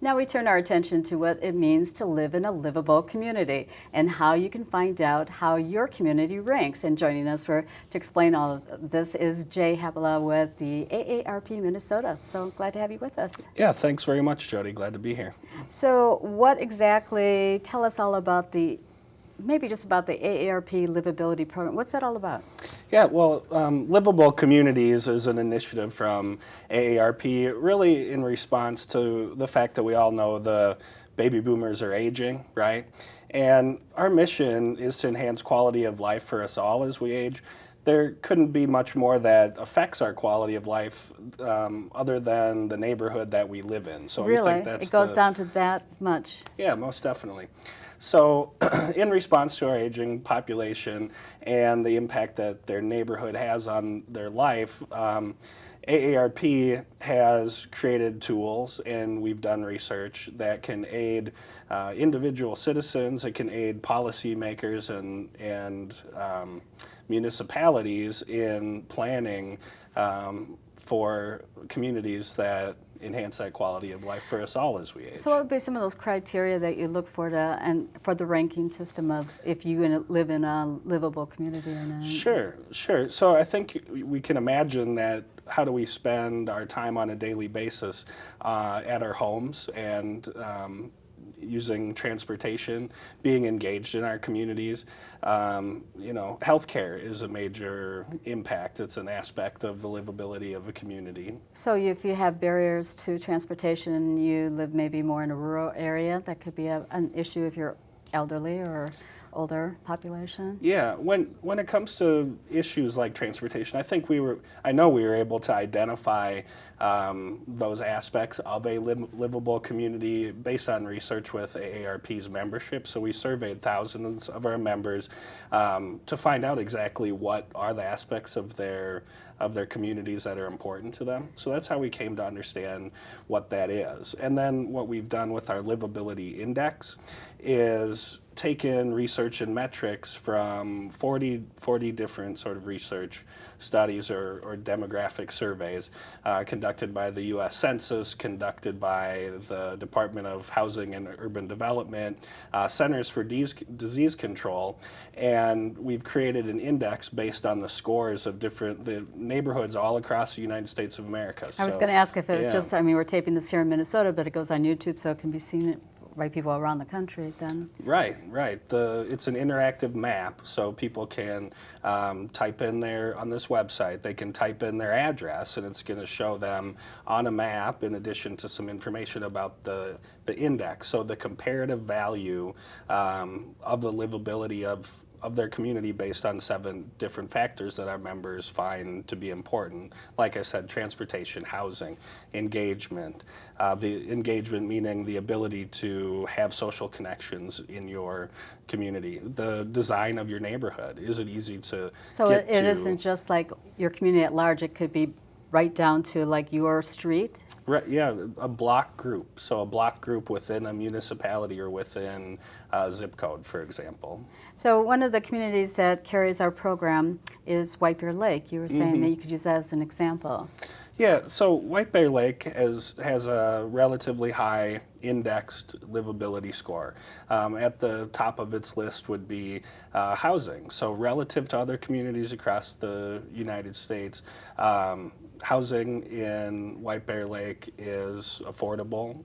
Now we turn our attention to what it means to live in a livable community and how you can find out how your community ranks. And joining us to explain all of this is Jay Haapala with the AARP Minnesota. So glad to have you with us. Yeah, thanks very much, Jody. Glad to be here. So what exactly, tell us all about maybe just about the AARP Livability program. What's that all about? Yeah, well, Livable Communities is an initiative from AARP, really in response to the fact that we all know the baby boomers are aging, right? And our mission is to enhance quality of life for us all as we age. There couldn't be much more that affects our quality of life other than the neighborhood that we live in. So Really? we think that's it goes down to that much? Yeah, most definitely. So in response to our aging population and the impact that their neighborhood has on their life, AARP has created tools, and we've done research that can aid individual citizens. It can aid policymakers and municipalities in planning for communities that enhance that quality of life for us all as we age. So what would be some of those criteria that you look for and for the ranking system of if you live in a livable community or not? Sure. So I think we can imagine that how do we spend our time on a daily basis at our homes and using transportation, being engaged in our communities. HealthCare is a major impact. It's an aspect of the livability of a community. So if you have barriers to transportation, you live maybe more in a rural area, that could be an issue if you're elderly or older population? Yeah, when it comes to issues like transportation, I know we were able to identify those aspects of a livable community based on research with AARP's membership. So we surveyed thousands of our members to find out exactly what are the aspects of their communities that are important to them. So that's how we came to understand what that is. And then what we've done with our livability index is taken research and metrics from 40 different sort of research studies or demographic surveys conducted by the U.S. Census, conducted by the Department of Housing and Urban Development, Centers for Disease Control, and we've created an index based on the scores of the neighborhoods all across the United States of America. I was going to ask if it was just, we're taping this here in Minnesota, but it goes on YouTube so it can be seen by people around the country then. Right. It's an interactive map, so people can type in on this website, they can type in their address, and it's going to show them on a map in addition to some information about the index. So the comparative value of the livability of their community based on 7 different factors that our members find to be important. Like I said, transportation, housing, engagement. The engagement meaning the ability to have social connections in your community. The design of your neighborhood. Is it easy to So get it isn't just like your community at large, it could be right down to like your street? Right, yeah, a block group. So a block group within a municipality or within a zip code, for example. So one of the communities that carries our program is White Bear Lake. You were saying that you could use that as an example. Yeah, so White Bear Lake has a relatively high indexed livability score. At the top of its list would be housing. So relative to other communities across the United States, housing in White Bear Lake is affordable.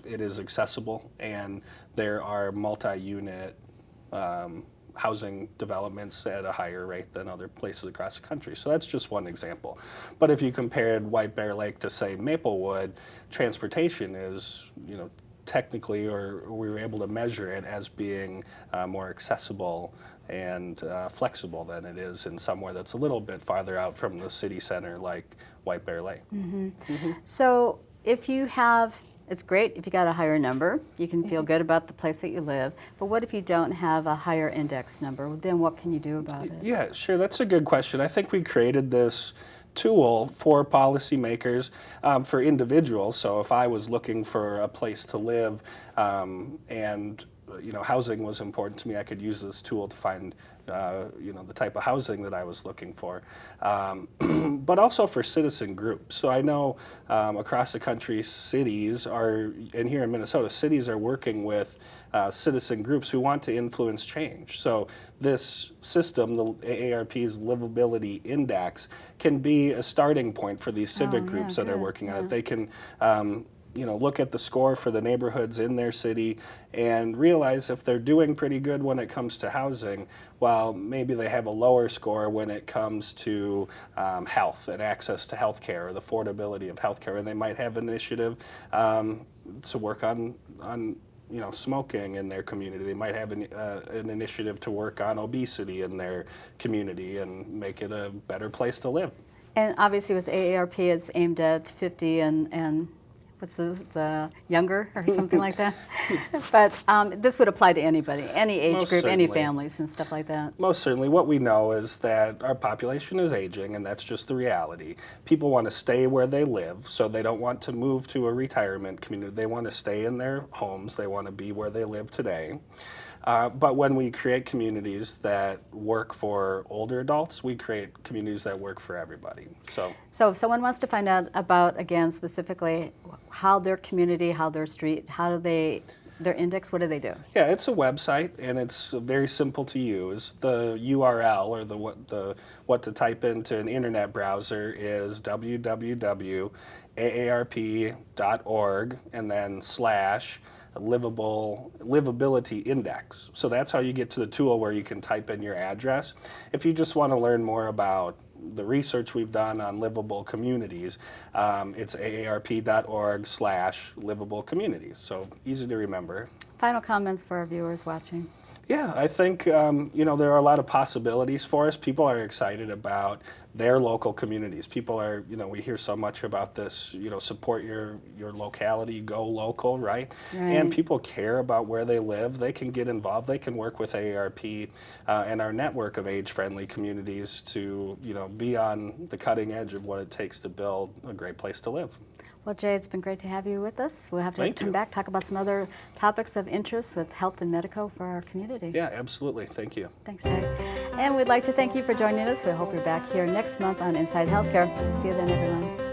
It is accessible, and there are multi-unit housing developments at a higher rate than other places across the country. So that's just one example. But if you compared White Bear Lake to, say, Maplewood, transportation is, technically, or we were able to measure it as being more accessible and flexible than it is in somewhere that's a little bit farther out from the city center like White Bear Lake. So if you have, it's great if you got a higher number, you can feel good about the place that you live, but what if you don't have a higher index number? Then what can you do about it? Yeah, sure, that's a good question. I think we created this tool for policymakers, for individuals. So if I was looking for a place to live and housing was important to me, I could use this tool to find, the type of housing that I was looking for. But also for citizen groups. So I know across the country, cities are, and here in Minnesota, cities are working with citizen groups who want to influence change. So this system, the AARP's Livability Index, can be a starting point for these civic groups that are working on it. They can look at the score for the neighborhoods in their city and realize if they're doing pretty good when it comes to housing, while maybe they have a lower score when it comes to health and access to healthcare or the affordability of healthcare, and they might have an initiative to work on smoking in their community. They might have an initiative to work on obesity in their community and make it a better place to live. And obviously with AARP, it's aimed at 50 and what's this, the younger or something like that. But this would apply to anybody, any age Most group, any certainly. families and stuff like that. Most certainly. What we know is that our population is aging, and that's just the reality. People want to stay where they live, so they don't want to move to a retirement community. They want to stay in their homes. They want to be where they live today. But when we create communities that work for older adults, we create communities that work for everybody. So if someone wants to find out about, again, specifically how their community, how their street, how do their index, what do they do? yeah, it's a website, and it's very simple to use. The URL, or what to type into an internet browser, is www.aarp.org and then /livability index. So that's how you get to the tool where you can type in your address. If you just want to learn more about the research we've done on livable communities, it's aarp.org/livable communities. So easy to remember. Final comments for our viewers watching. Yeah, I think there are a lot of possibilities for us. People are excited about their local communities. People are, we hear so much about this, support your locality, go local, right? And people care about where they live. They can get involved. They can work with AARP and our network of age-friendly communities to, be on the cutting edge of what it takes to build a great place to live. Well, Jay, it's been great to have you with us. We'll have to Thank come you. back, talk about some other topics of interest with health and medical for our community. Yeah, absolutely. Thank you. Thanks, Jay. And we'd like to thank you for joining us. We hope you're back here next month on Inside Healthcare. See you then, everyone.